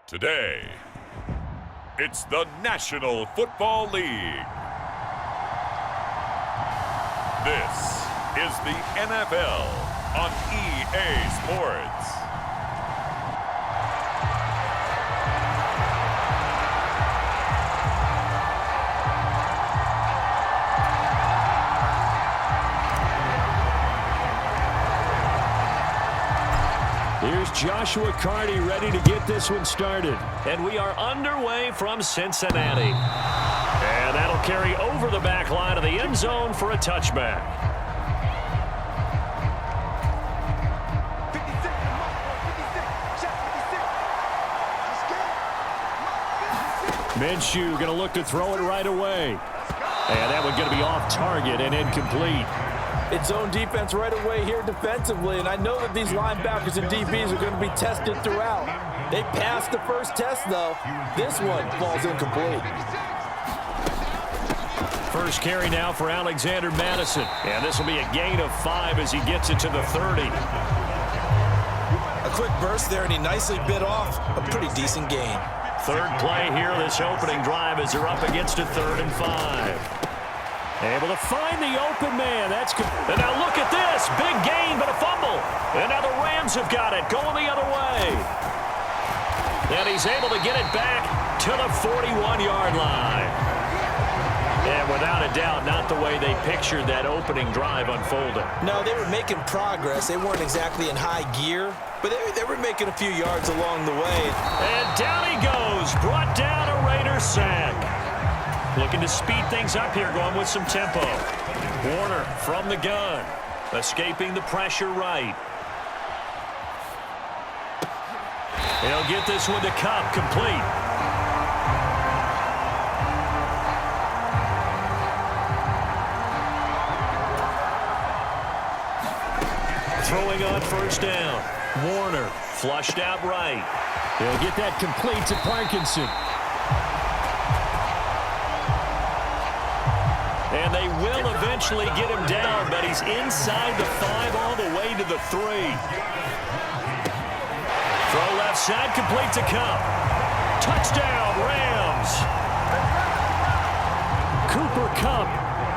Today, it's the National Football League. This is the NFL on EA Sports. Here's Joshua Carney ready to get this one started. And we are underway from Cincinnati. And that'll carry over the back line of the end zone for a touchback. Minshew going to look to throw it right away. And that one going to be off target and incomplete. It's zone defense right away here defensively, and I know that these linebackers and DBs are going to be tested throughout. They passed the first test, though. This one falls incomplete. First carry now for Alexander Madison. And this will be a gain of 5 as he gets it to the 30. A quick burst there, and he nicely bit off a pretty decent gain. Third play here, this opening drive as they're up against a 3rd and 5. Able to find the open man. That's good. And now look at this. Big gain, but a fumble. And now the Rams have got it, going the other way. And he's able to get it back to the 41-yard line. And without a doubt, not the way they pictured that opening drive unfolding. No, they were making progress. They weren't exactly in high gear, but they were making a few yards along the way. And down he goes. Brought down a Raider sack. Looking to speed things up here, going with some tempo. Warner from the gun. Escaping the pressure right. He'll get this one to Cup, complete. Throwing on first down. Warner flushed out right. He'll get that complete to Parkinson. And they will eventually get him down, but he's inside the 5 all the way to the 3. Throw left side, complete to Cup. Touchdown, Rams. Cooper Kupp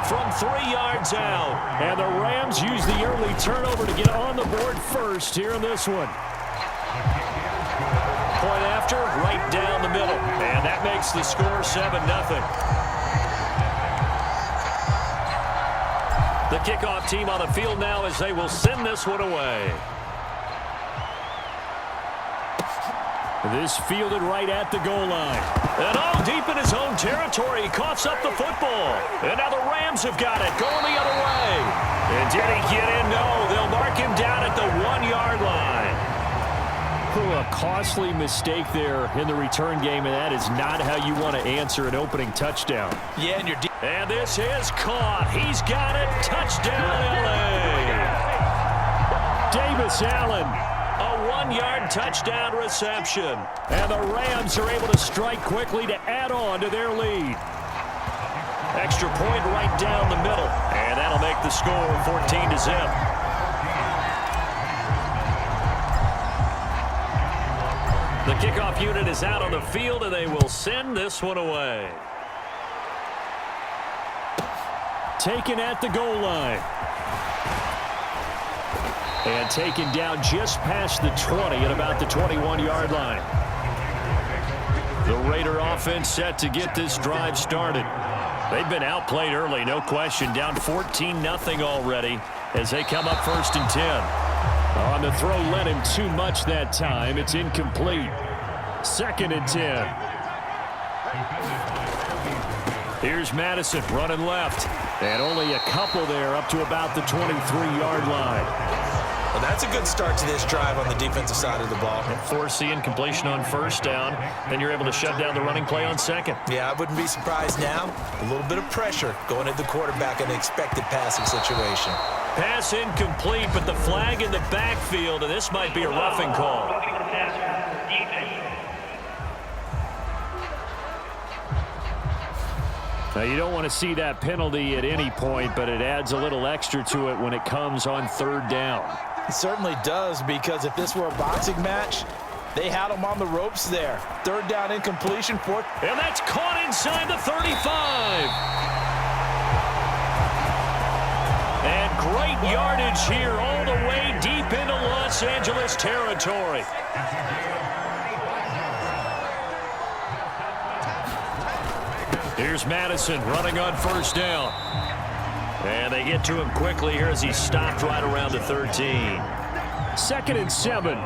From 3 yards out. And the Rams use the early turnover to get on the board first here in this one. Point after, right down the middle. And that makes the score 7-0. The kickoff team on the field now as they will send this one away. This fielded right at the goal line. And deep in his own territory, he coughs up the football. And now the Rams have got it, going the other way. And did he get in? No, they'll mark him down at the 1-yard line. A costly mistake there in the return game, and that is not how you want to answer an opening touchdown. Yeah, and and this is caught. He's got it. Touchdown, L.A. Davis Allen. A 1-yard touchdown reception. And the Rams are able to strike quickly to add on to their lead. Extra point right down the middle. And that'll make the score 14-0. The kickoff unit is out on the field, and they will send this one away. Taken at the goal line. And taken down just past the 20 at about the 21-yard line. The Raider offense set to get this drive started. They've been outplayed early, no question. Down 14-0 already as they come up 1st and 10. On the throw, led him too much that time. It's incomplete. 2nd and 10. Here's Madison running left. And only a couple there up to about the 23-yard line. Well, that's a good start to this drive on the defensive side of the ball. Force the incompletion on first down. Then you're able to shut down the running play on 2nd. Yeah, I wouldn't be surprised now. A little bit of pressure going at the quarterback in an expected passing situation. Pass incomplete, but the flag in the backfield, and this might be a roughing call. Now, you don't want to see that penalty at any point, but it adds a little extra to it when it comes on 3rd down. It certainly does, because if this were a boxing match, They had him on the ropes there. Third down incompletion, fourth. And that's caught inside the 35. And great yardage here all the way deep into Los Angeles territory. Here's Madison running on first down. And they get to him quickly here as he's stopped right around the 13. 2nd and 7.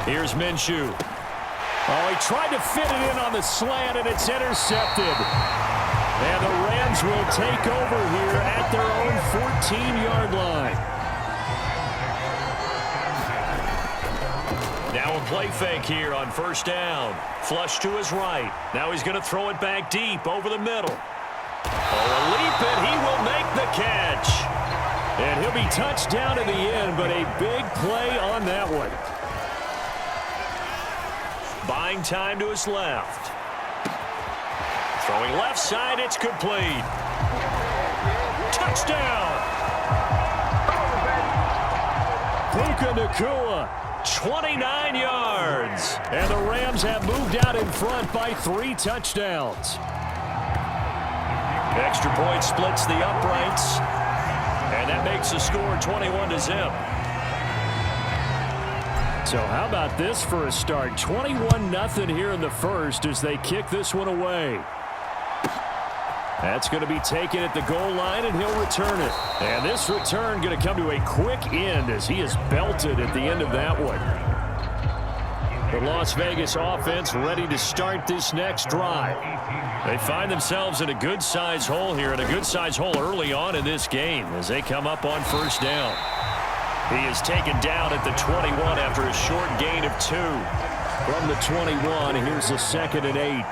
Here's Minshew. Oh, he tried to fit it in on the slant, and it's intercepted. And the Rams will take over here at their own 14-yard line. Now a play fake here on first down. Flush to his right. Now he's going to throw it back deep over the middle. Oh, a leap, and he will make the catch. And he'll be touched down in the end, but a big play on that one. Buying time to his left. Throwing left side, it's complete. Touchdown! Puka Nacua, 29 yards. And the Rams have moved out in front by 3 touchdowns. Extra point splits the uprights. And that makes the score 21-0. So how about this for a start? 21-0 here in the first as they kick this one away. That's going to be taken at the goal line, and he'll return it. And this return going to come to a quick end as he is belted at the end of that one. The Las Vegas offense ready to start this next drive. They find themselves in a good-sized hole here, and a good-sized hole early on in this game as they come up on first down. He is taken down at the 21 after a short gain of 2. From the 21, here's the 2nd and 8.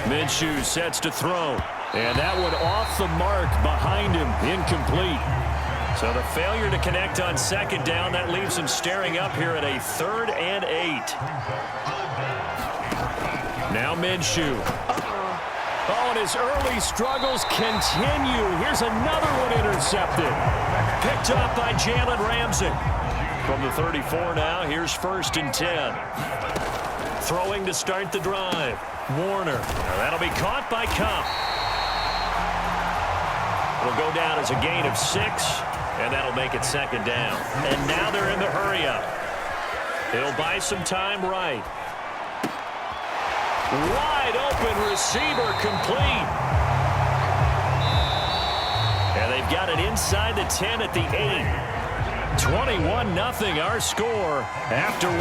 Minshew sets to throw. And that one off the mark behind him, incomplete. So the failure to connect on 2nd down, that leaves him staring up here at a 3rd and 8. Now Minshew. Oh, and his early struggles continue. Here's another one intercepted. Picked up by Jalen Ramsey. From the 34 now, here's 1st and 10. Throwing to start the drive. Warner. Now that'll be caught by Cup. It'll go down as a gain of 6, and that'll make it 2nd down. And now they're in the hurry-up. It'll buy some time right. Wide open receiver complete. And they've got it inside the 10 at the 8. 21-0 our score after 1.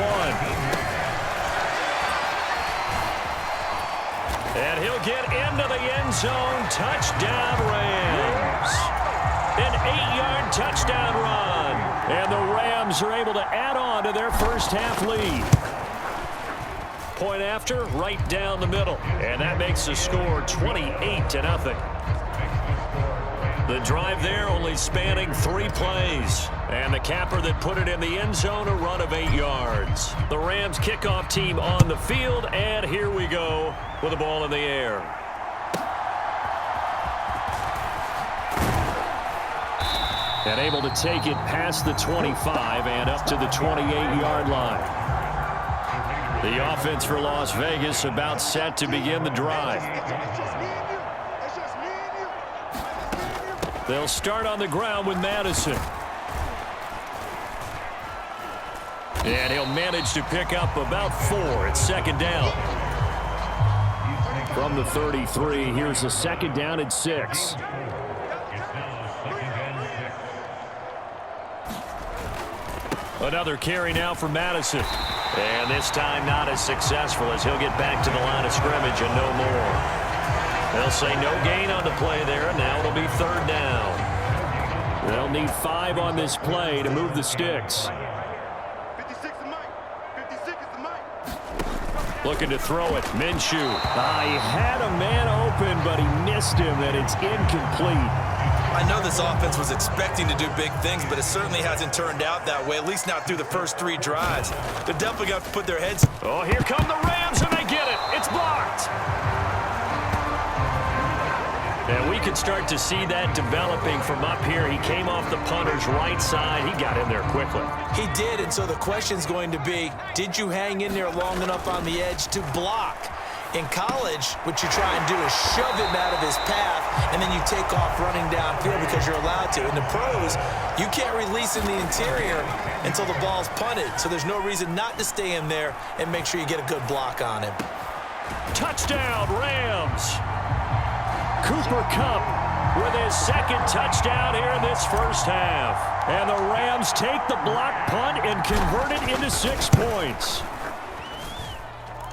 And he'll get into the end zone. Touchdown Rams. An 8-yard touchdown run. And the Rams are able to add on to their first half lead. Point after, right down the middle. And that makes the score 28-0. The drive there only spanning 3 plays. And the capper that put it in the end zone, a run of 8 yards. The Rams kickoff team on the field, and here we go with the ball in the air. And able to take it past the 25 and up to the 28-yard line. The offense for Las Vegas about set to begin the drive. They'll start on the ground with Madison. And he'll manage to pick up about 4 at 2nd down. From the 33, here's a 2nd down and 6. Another carry now for Madison. And this time not as successful as he'll get back to the line of scrimmage and no more. They'll say no gain on the play there, and now it'll be 3rd down. They'll need 5 on this play to move the sticks. 56 is Mike. 56 is the Mike. Looking to throw it. Minshew. He had a man open, but he missed him, and it's incomplete. I know this offense was expecting to do big things, but it certainly hasn't turned out that way, at least not through the first 3 drives. They're definitely going to put their heads. Oh, here come the Rams, and they get it. It's blocked. And we can start to see that developing from up here. He came off the punter's right side. He got in there quickly. He did, and so the question's going to be, did you hang in there long enough on the edge to block? In college, what you try and do is shove him out of his path, and then you take off running downfield because you're allowed to. In the pros, you can't release in the interior until the ball's punted, so there's no reason not to stay in there and make sure you get a good block on him. Touchdown, Rams. Cooper Kupp with his second touchdown here in this first half. And the Rams take the block punt and convert it into 6 points.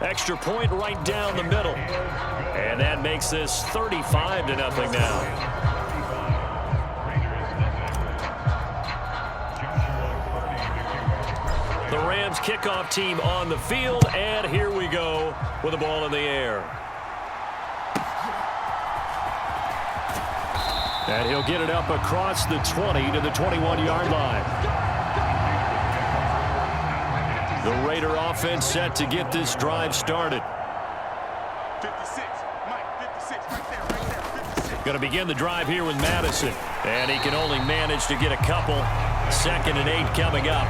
Extra point right down the middle. And that makes this 35-0 now. The Rams kickoff team on the field, and here we go with the ball in the air. And he'll get it up across the 20 to the 21-yard line. The Raider offense set to get this drive started. 56, Mike, 56, right there, 56. Going to begin the drive here with Madison. And he can only manage to get a couple. 2nd and 8 coming up.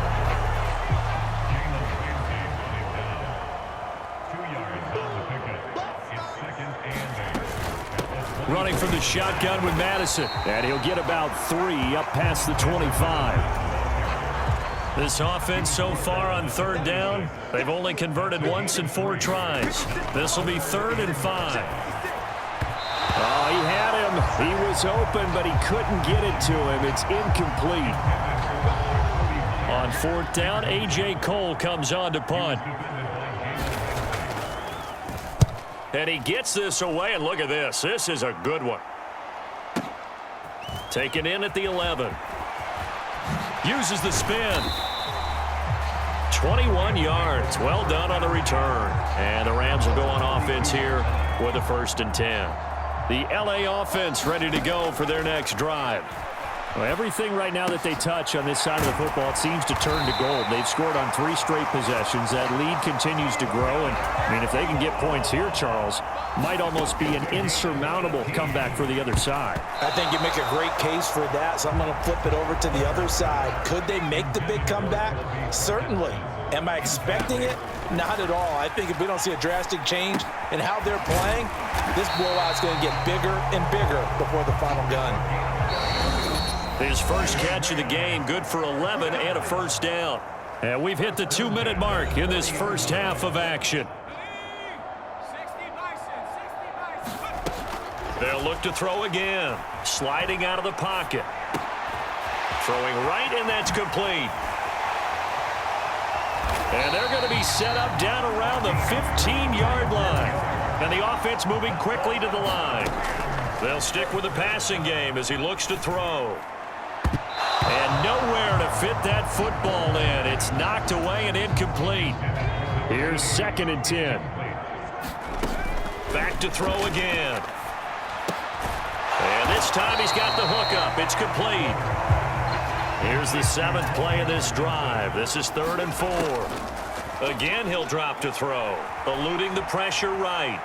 Running from the shotgun with Madison. And he'll get about 3 up past the 25. This offense so far on 3rd down, they've only converted once in 4 tries. This will be 3rd and 5. Oh, he had him. He was open, but he couldn't get it to him. It's incomplete. On 4th down, A.J. Cole comes on to punt. And he gets this away, and look at this. This is a good one. Taken in at the 11. Uses the spin. 21 yards. Well done on the return. And the Rams will go on offense here with a 1st and 10. The L.A. offense ready to go for their next drive. Well, everything right now that they touch on this side of the football, it seems to turn to gold. They've scored on 3 straight possessions. That lead continues to grow. And, I mean, if they can get points here, Charles, might almost be an insurmountable comeback for the other side. I think you make a great case for that, so I'm going to flip it over to the other side. Could they make the big comeback? Certainly. Am I expecting it? Not at all. I think if we don't see a drastic change in how they're playing, this blowout's going to get bigger and bigger before the final gun. His first catch of the game, good for 11 and a 1st down. And we've hit the 2-minute mark in this first half of action. They'll look to throw again. Sliding out of the pocket. Throwing right, and that's complete. And they're going to be set up down around the 15-yard line. And the offense moving quickly to the line. They'll stick with the passing game as he looks to throw. And nowhere to fit that football in. It's knocked away and incomplete. Here's 2nd and 10. Back to throw again. And this time he's got the hook up. It's complete. Here's the 7th play of this drive. This is 3rd and 4. Again, he'll drop to throw. Eluding the pressure right.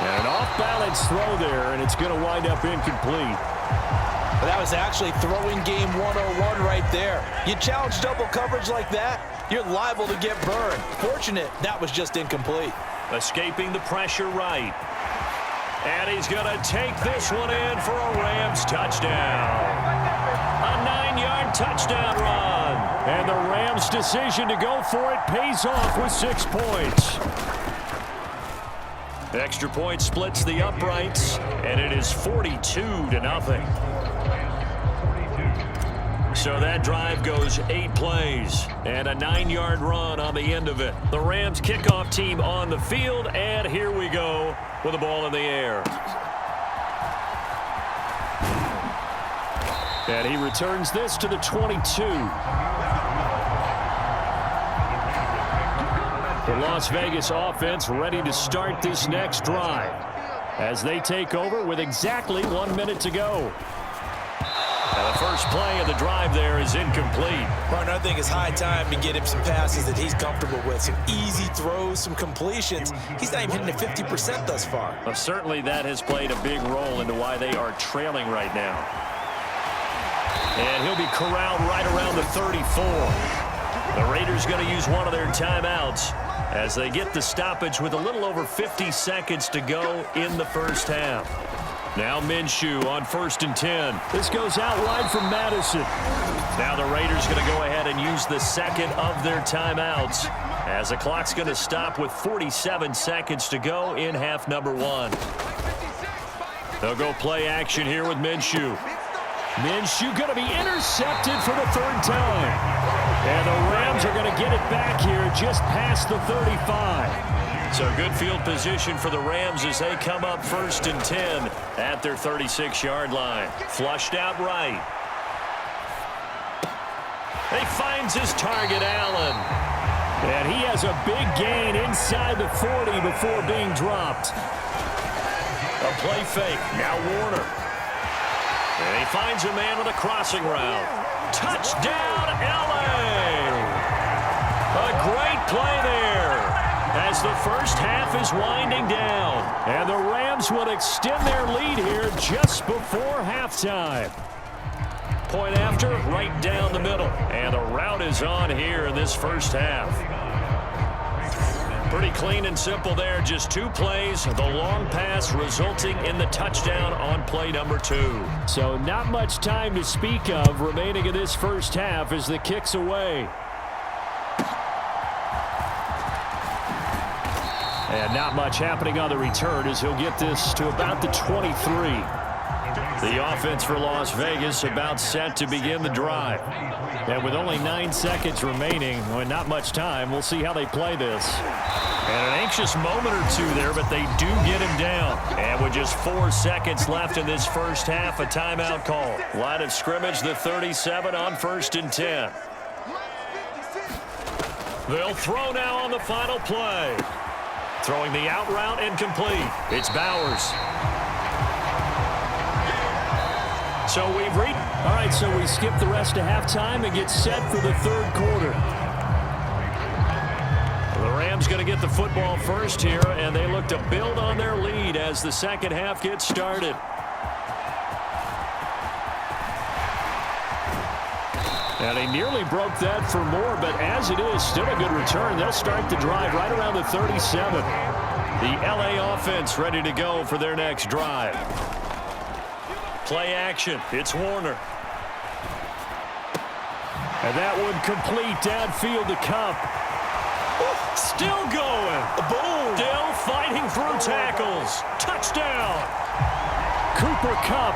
And an off-balance throw there, and it's going to wind up incomplete. But that was actually throwing game 101 right there. You challenge double coverage like that, you're liable to get burned. Fortunate that was just incomplete. Escaping the pressure right. And he's going to take this one in for a Rams touchdown. A 9-yard touchdown run. And the Rams' decision to go for it pays off with 6 points. Extra point splits the uprights, and it is 42-0. So that drive goes 8 plays and a 9-yard run on the end of it. The Rams kickoff team on the field, and here we go with the ball in the air. And he returns this to the 22. The Las Vegas offense ready to start this next drive as they take over with exactly 1 minute to go. And the first first play of the drive there is incomplete. Partner, I think it's high time to get him some passes that he's comfortable with. Some easy throws, some completions. He's not even hitting the 50% thus far. Well, certainly that has played a big role into why they are trailing right now. And he'll be corralled right around the 34. The Raiders going to use one of their timeouts as they get the stoppage with a little over 50 seconds to go in the first half. Now Minshew on 1st and 10. This goes out wide from Madison. Now the Raiders going to go ahead and use the second of their timeouts as the clock's going to stop with 47 seconds to go in half number 1. They'll go play action here with Minshew. Minshew going to be intercepted for the 3rd time. And the Rams are going to get it back here just past the 35. So good field position for the Rams as they come up 1st and 10 at their 36-yard line. Flushed out right. He finds his target, Allen. And he has a big gain inside the 40 before being dropped. A play fake. Now Warner. And he finds a man with a crossing route. Touchdown, LA! A great play there as the first half is winding down. And the Rams will extend their lead here just before halftime. Point after, right down the middle. And the route is on here in this first half. Pretty clean and simple there. Just 2 plays. The long pass resulting in the touchdown on play number 2. So not much time to speak of remaining in this first half as the kick's away. And not much happening on the return as he'll get this to about the 23. The offense for Las Vegas about set to begin the drive. And with only 9 seconds remaining, well, not much time, we'll see how they play this. And an anxious moment or two there, but they do get him down. And with just 4 seconds left in this first half, a timeout call. Line of scrimmage, the 37 on 1st and 10. They'll throw now on the final play. Throwing the out route incomplete. It's Bowers. So we've reached. All right, so we skip the rest of halftime and get set for the 3rd quarter. The Rams going to get the football first here, and they look to build on their lead as the second half gets started. And he nearly broke that for more, but as it is, still a good return. They'll start the drive right around the 37. The LA offense ready to go for their next drive. Play action. It's Warner. And that one complete downfield to Cup. Still going. Boom. Still fighting through tackles. Touchdown. Cooper Kupp,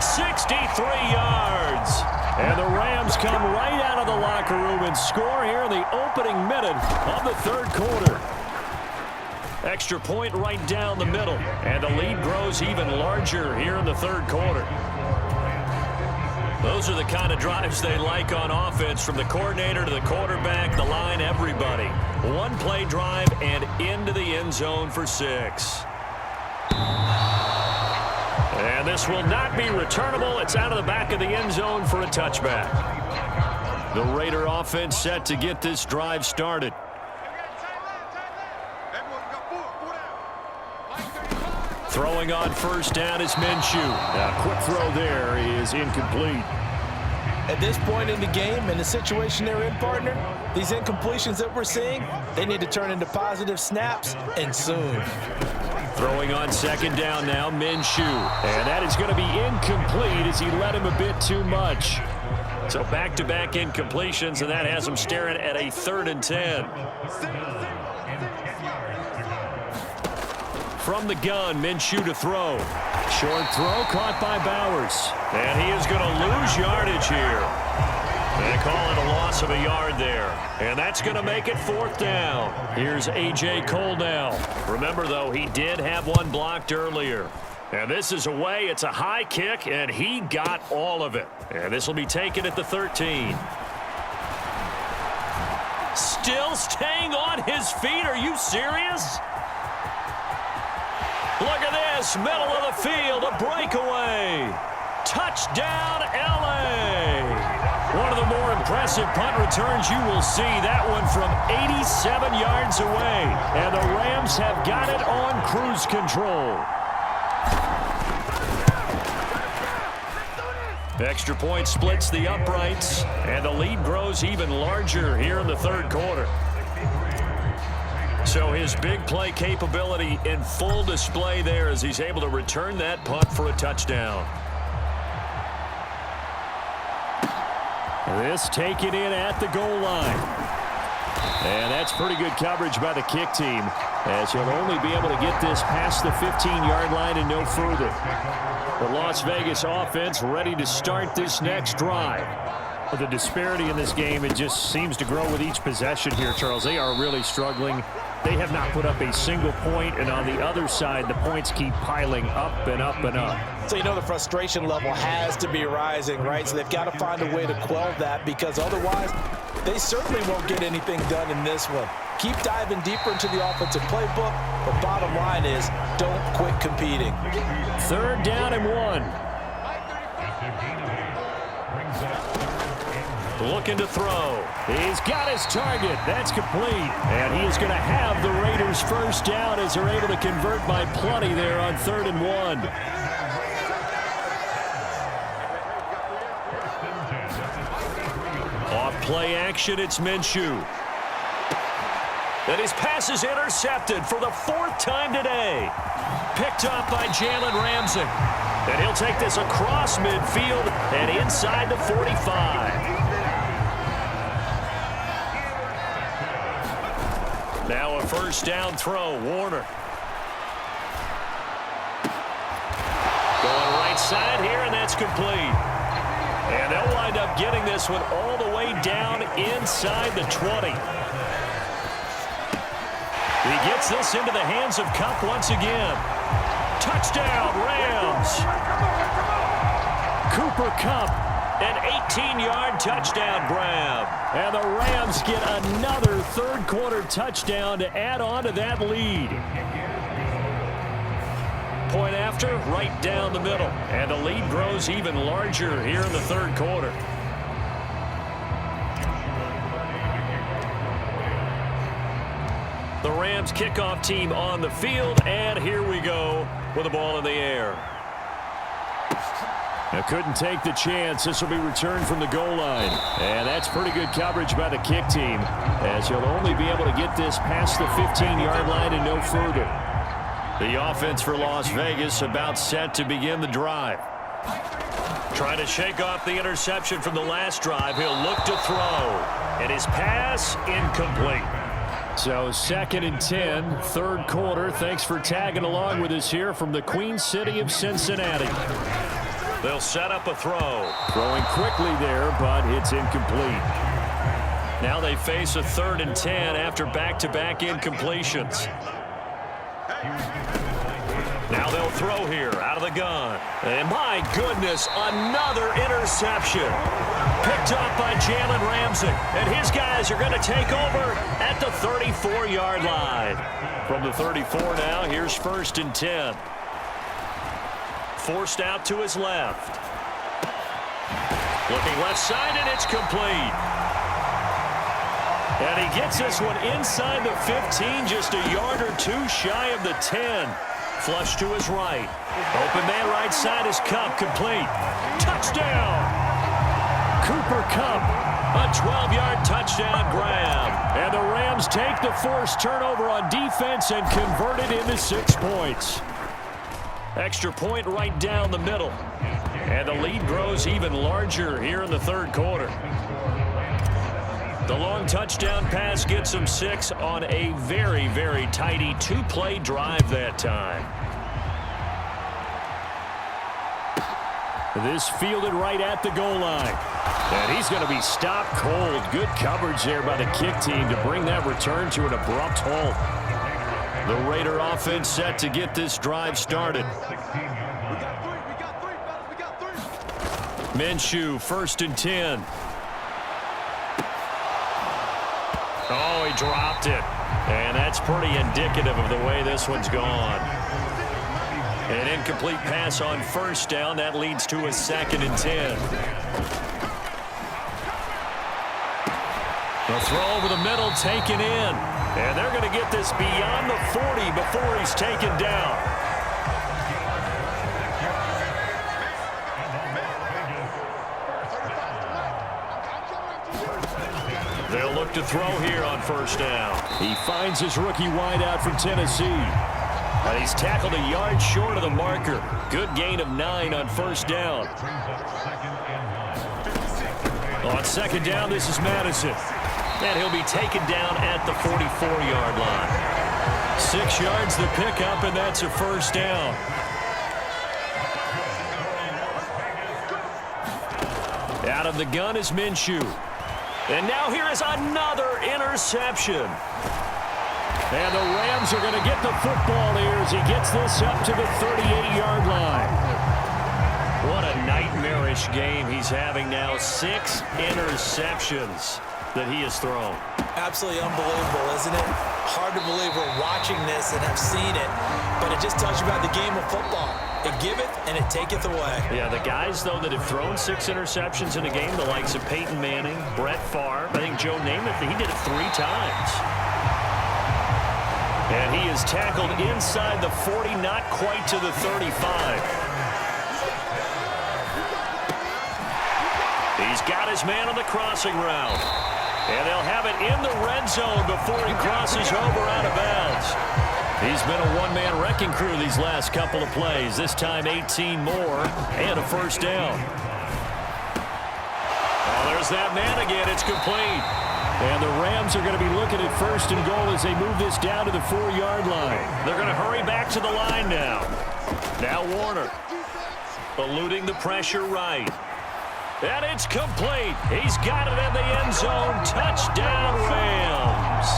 63 yards. And the Rams come right out of the locker room and score here in the opening minute of the 3rd quarter. Extra point right down the middle. And the lead grows even larger here in the 3rd quarter. Those are the kind of drives they like on offense, from the coordinator to the quarterback, the line, everybody. 1 play drive and into the end zone for 6. And this will not be returnable. It's out of the back of the end zone for a touchback. The Raider offense set to get this drive started. Throwing on 1st down is Minshew. Now, quick throw there is incomplete. At this point in the game and the situation they're in, partner, these incompletions that we're seeing, they need to turn into positive snaps, and soon. Throwing on 2nd down now, Minshew. And that is going to be incomplete as he led him a bit too much. So back-to-back incompletions, and that has him staring at a 3rd and 10. From the gun, Minshew to throw. Short throw caught by Bowers. And he is going to lose yardage here. They call it a loss of a yard there. And that's going to make it 4th down. Here's A.J. Cole now. Remember, though, he did have one blocked earlier. And this is away. It's a high kick, and he got all of it. And this will be taken at the 13. Still staying on his feet. Are you serious? Look at this, middle of the field, a breakaway. Touchdown, LA. impressive punt returns you will see. That one from 87 yards away. And the Rams have got it on cruise control. Extra point splits the uprights, and the lead grows even larger here in the third quarter. So his big play capability in full display there as he's able to return that punt for a touchdown. This taken in at the goal line. And that's pretty good coverage by the kick team, as he'll only be able to get this past the 15-yard line and no further. The Las Vegas offense ready to start this next drive. The disparity in this game, it just seems to grow with each possession here, Charles. They are really struggling. They have not put up a single point, and on the other side, the points keep piling up and up and up. So you know the frustration level has to be rising, right? So they've got to find a way to quell that, because otherwise they certainly won't get anything done in this one. Keep diving deeper into the offensive playbook, but bottom line is don't quit competing. 3rd down and 1. Looking to throw. He's got his target. That's complete. And he is going to have the Raiders first down as they're able to convert by plenty there on 3rd and 1. Off play action, it's Minshew. And his pass is intercepted for the 4th time today. Picked up by Jalen Ramsey. And he'll take this across midfield and inside the 45. Now a 1st down throw, Warner. Going right side here, and that's complete. And they'll wind up getting this one all the way down inside the 20. He gets this into the hands of Kupp once again. Touchdown, Rams. Cooper Kupp, an 18-yard touchdown grab. And the Rams get another 3rd quarter touchdown to add on to that lead. Point after, right down the middle. And the lead grows even larger here in the 3rd quarter. The Rams kickoff team on the field, and here we go with the ball in the air. Now couldn't take the chance. This will be returned from the goal line. And that's pretty good coverage by the kick team, as he'll only be able to get this past the 15-yard line and no further. The offense for Las Vegas about set to begin the drive. Trying to shake off the interception from the last drive. He'll look to throw. And his pass incomplete. So 2nd and 10, 3rd quarter. Thanks for tagging along with us here from the Queen City of Cincinnati. They'll set up a throw. Throwing quickly there, but it's incomplete. Now they face a 3rd and 10 after back-to-back incompletions. Now they'll throw here out of the gun. And my goodness, another interception. Picked up by Jalen Ramsey. And his guys are going to take over at the 34-yard line. From the 34 now, here's 1st and 10. Forced out to his left. Looking left side, and it's complete. And he gets this one inside the 15, just a yard or two shy of the 10. Flush to his right. Open man right side is Kupp, complete. Touchdown! Cooper Kupp, a 12-yard touchdown grab. And the Rams take the forced turnover on defense and convert it into 6 points. Extra point right down the middle. And the lead grows even larger here in the 3rd quarter. The long touchdown pass gets them 6 on a very, very tidy 2-play drive that time. This fielded right at the goal line. And he's going to be stopped cold. Good coverage there by the kick team to bring that return to an abrupt halt. The Raider offense set to get this drive started. Minshew, 1st and 10. Oh, he dropped it. And that's pretty indicative of the way this one's gone. An incomplete pass on 1st down. That leads to a 2nd and 10. The throw over the middle taken in. And they're going to get this beyond the 40 before he's taken down. They'll look to throw here on first down. He finds his rookie wideout from Tennessee. And he's tackled a yard short of the marker. Good gain of 9 on first down. On second down, this is Madison. And he'll be taken down at the 44-yard line. 6 yards the pickup, and that's a first down. Out of the gun is Minshew. And now here is another interception. And the Rams are going to get the football here as he gets this up to the 38-yard line. What a nightmarish game he's having now. 6 interceptions that he has thrown. Absolutely unbelievable, isn't it? Hard to believe we're watching this and have seen it, but it just tells you about the game of football. It giveth and it taketh away. Yeah, the guys, though, that have thrown 6 interceptions in a game, the likes of Peyton Manning, Brett Favre, I think Joe Namath, he did it 3 times. And he is tackled inside the 40, not quite to the 35. He's got his man on the crossing route. And they'll have it in the red zone before he crosses over out of bounds. He's been a one-man wrecking crew these last couple of plays. This time 18 more and a first down. Oh, there's that man again. It's complete. And the Rams are going to be looking at first and goal as they move this down to the 4-yard line. They're going to hurry back to the line now. Now Warner eluding the pressure right. And it's complete. He's got it in the end zone. Touchdown, Rams.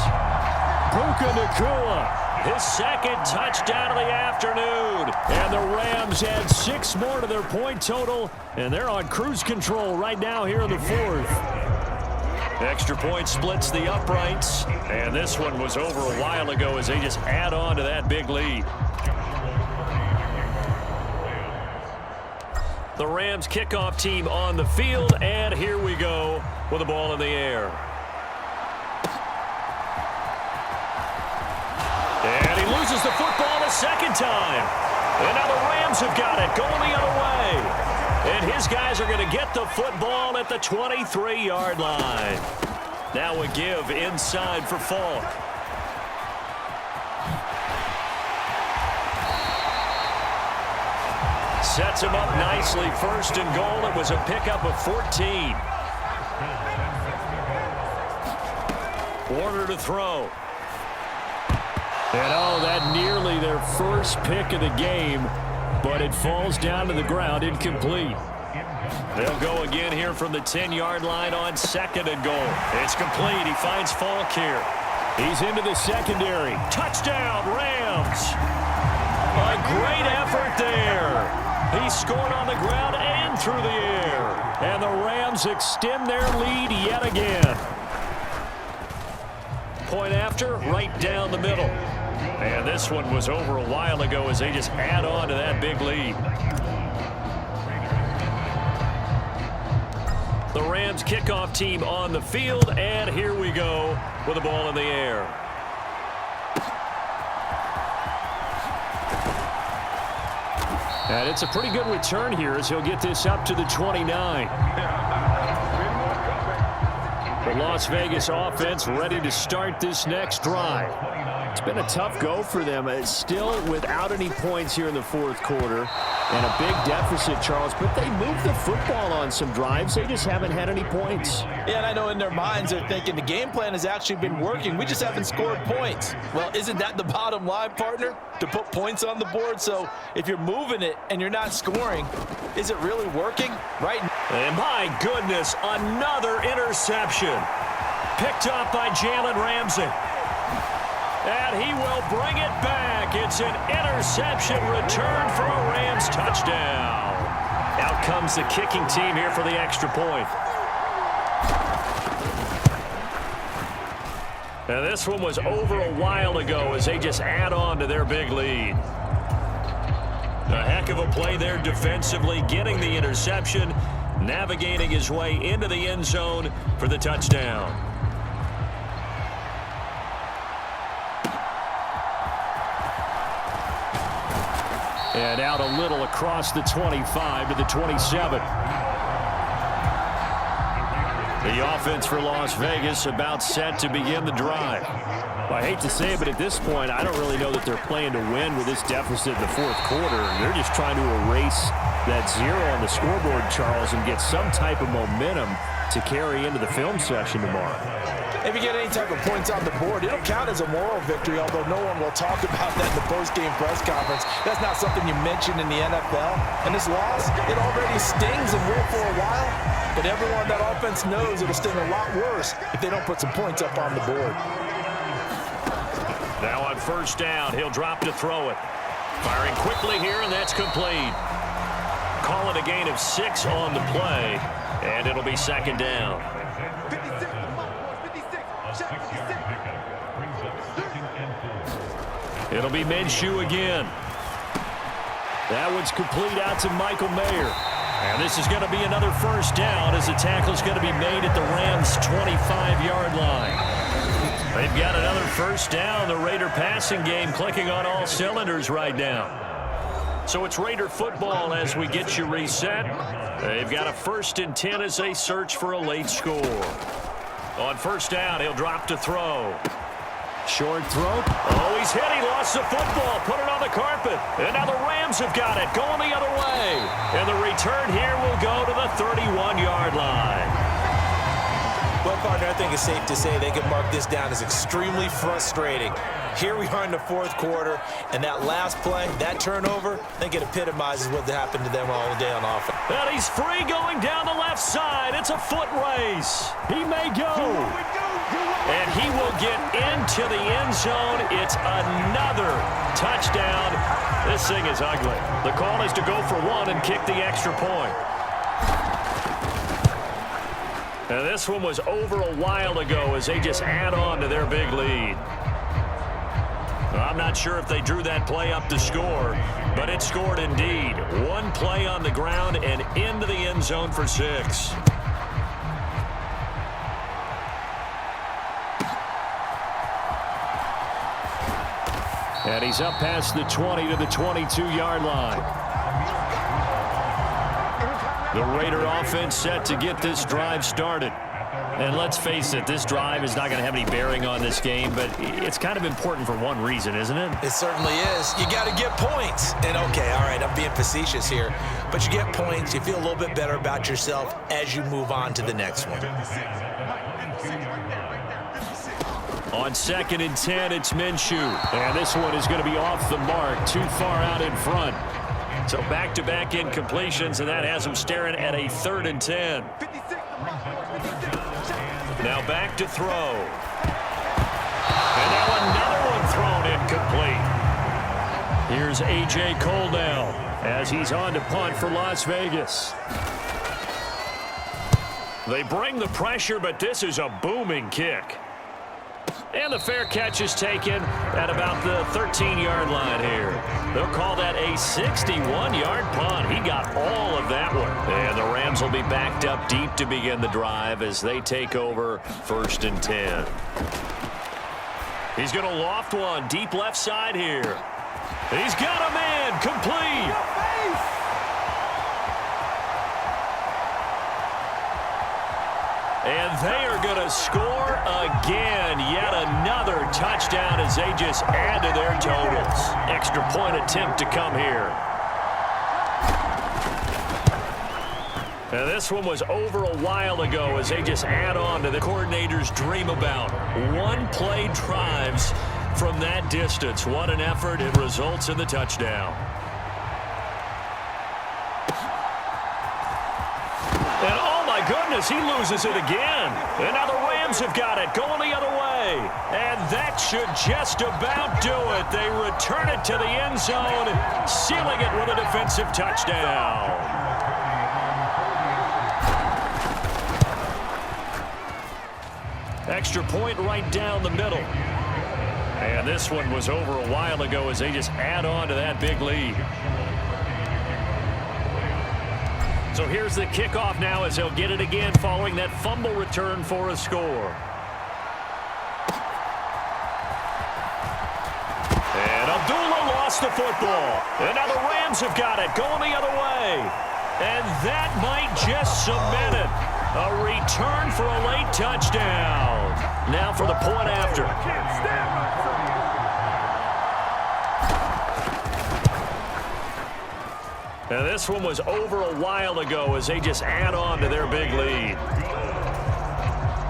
Puka Nacua. His second touchdown of the afternoon. And the Rams add 6 more to their point total, and they're on cruise control right now here in the 4th. Extra point splits the uprights, and this one was over a while ago as they just add on to that big lead. The Rams kickoff team on the field, and here we go with the ball in the air. And he loses the football a second time. And now the Rams have got it, going the other way. And his guys are going to get the football at the 23-yard line. Now a give inside for Falk. Sets him up nicely. First and goal. It was a pickup of 14. Warner to throw. And oh, that nearly their first pick of the game, but it falls down to the ground incomplete. They'll go again here from the 10-yard line on second and goal. It's complete. He finds Falk here. He's into the secondary. Touchdown, Rams. A great effort there. He scored on the ground and through the air. And the Rams extend their lead yet again. Point after, right down the middle. And this one was over a while ago as they just add on to that big lead. The Rams kickoff team on the field, and here we go with the ball in the air. And it's a pretty good return here as he'll get this up to the 29. The Las Vegas offense ready to start this next drive. It's been a tough go for them. It's still without any points here in the 4th quarter. And a big deficit, Charles. But they moved the football on some drives. They just haven't had any points. Yeah, and I know in their minds they're thinking the game plan has actually been working. We just haven't scored points. Well, isn't that the bottom line, partner? To put points on the board. So if you're moving it and you're not scoring, is it really working? Right. And my goodness, another interception. Picked up by Jalen Ramsey. And he will bring it back. It's an interception return for a Rams touchdown. Out comes the kicking team here for the extra point. And this one was over a while ago as they just add on to their big lead. A heck of a play there defensively, getting the interception, navigating his way into the end zone for the touchdown. And out a little across the 25 to the 27. The offense for Las Vegas about set to begin the drive. Well, I hate to say it, but at this point, I don't really know that they're playing to win with this deficit in the fourth quarter. They're just trying to erase that zero on the scoreboard, Charles, and get some type of momentum to carry into the film session tomorrow. If you get any type of points on the board, it'll count as a moral victory, although no one will talk about that in the post-game press conference. That's not something you mention in the NFL. And this loss, it already stings and will for a while, but everyone that offense knows it'll sting a lot worse if they don't put some points up on the board. Now on first down, he'll drop to throw it. Firing quickly here, and that's complete. Call it a gain of 6 on the play, and it'll be second down. 56 to Mike, boys. 56. Shot 56. It'll be Minshew again. That one's complete out to Michael Mayer. And this is going to be another first down as the tackle's going to be made at the Rams' 25-yard line. They've got another first down. The Raider passing game clicking on all cylinders right now. So it's Raider football as we get you reset. They've got a 1st and 10 as they search for a late score. On first down, he'll drop to throw. Short throw. Oh, he's hit. He lost the football. Put it on the carpet. And now the Rams have got it. Going the other way. And the return here will go to the 31-yard line. Well, partner, I think it's safe to say they can mark this down as extremely frustrating. Here we are in the fourth quarter, and that last play, that turnover, I think it epitomizes what happened to them all day on offense. And he's free going down the left side. It's a foot race. He may go. And he will get into the end zone. It's another touchdown. This thing is ugly. The call is to go for one and kick the extra point. And this one was over a while ago as they just add on to their big lead. I'm not sure if they drew that play up to score, but it scored indeed. One play on the ground and into the end zone for 6. And he's up past the 20 to the 22-yard line. The Raider offense set to get this drive started. And let's face it, this drive is not going to have any bearing on this game, but it's kind of important for one reason, isn't it? It certainly is. You got to get points. And, okay, all right, I'm being facetious here, but you get points, you feel a little bit better about yourself as you move on to the next one. On 2nd and 10, it's Minshew. And this one is going to be off the mark, too far out in front. So back-to-back incompletions, and that has them staring at a 3rd and 10. Now back to throw. And now another one thrown incomplete. Here's A.J. Cole now as he's on to punt for Las Vegas. They bring the pressure, but this is a booming kick. And the fair catch is taken at about the 13-yard line here. They'll call that a 61-yard punt. He got all of that one. And the Rams will be backed up deep to begin the drive as they take over 1st and 10. He's going to loft one deep left side here. He's got a man complete. And they are going to score again. Yet another touchdown as they just add to their totals. Extra point attempt to come here. And this one was over a while ago as they just add on to the coordinator's dream about. One-play drives from that distance. What an effort. It results in the touchdown. And oh my goodness, he loses it again. And now the Rams have got it, going the other way. And that should just about do it. They return it to the end zone, sealing it with a defensive touchdown. Extra point right down the middle. And this one was over a while ago as they just add on to that big lead. So here's the kickoff now as they'll get it again following that fumble return for a score. And Abdullah lost gets the football. And now the Rams have got it, going the other way. And that might just cement it. A return for a late touchdown. Now for the point after. And this one was over a while ago as they just add on to their big lead.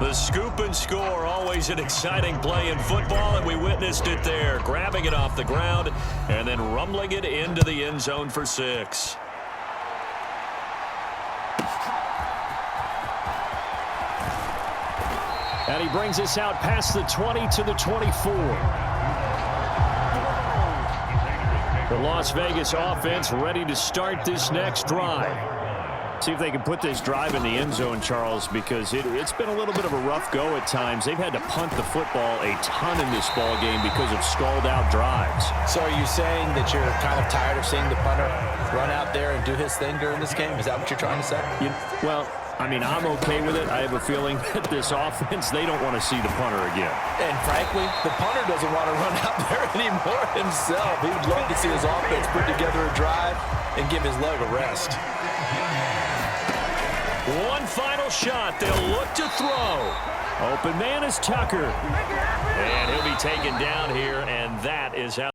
The scoop and score, always an exciting play in football, and we witnessed it there, grabbing it off the ground and then rumbling it into the end zone for 6. And he brings us out past the 20 to the 24. The Las Vegas offense ready to start this next drive. See if they can put this drive in the end zone, Charles, because it's been a little bit of a rough go at times. They've had to punt the football a ton in this ball game because of stalled-out drives. So are you saying that you're kind of tired of seeing the punter run out there and do his thing during this game? Is that what you're trying to say? Well, I mean, I'm okay with it. I have a feeling that this offense, they don't want to see the punter again. And frankly, the punter doesn't want to run out there anymore himself. He would love to see his offense put together a drive and give his leg a rest. One final shot. They'll look to throw. Open man is Tucker. And he'll be taken down here, and that is how.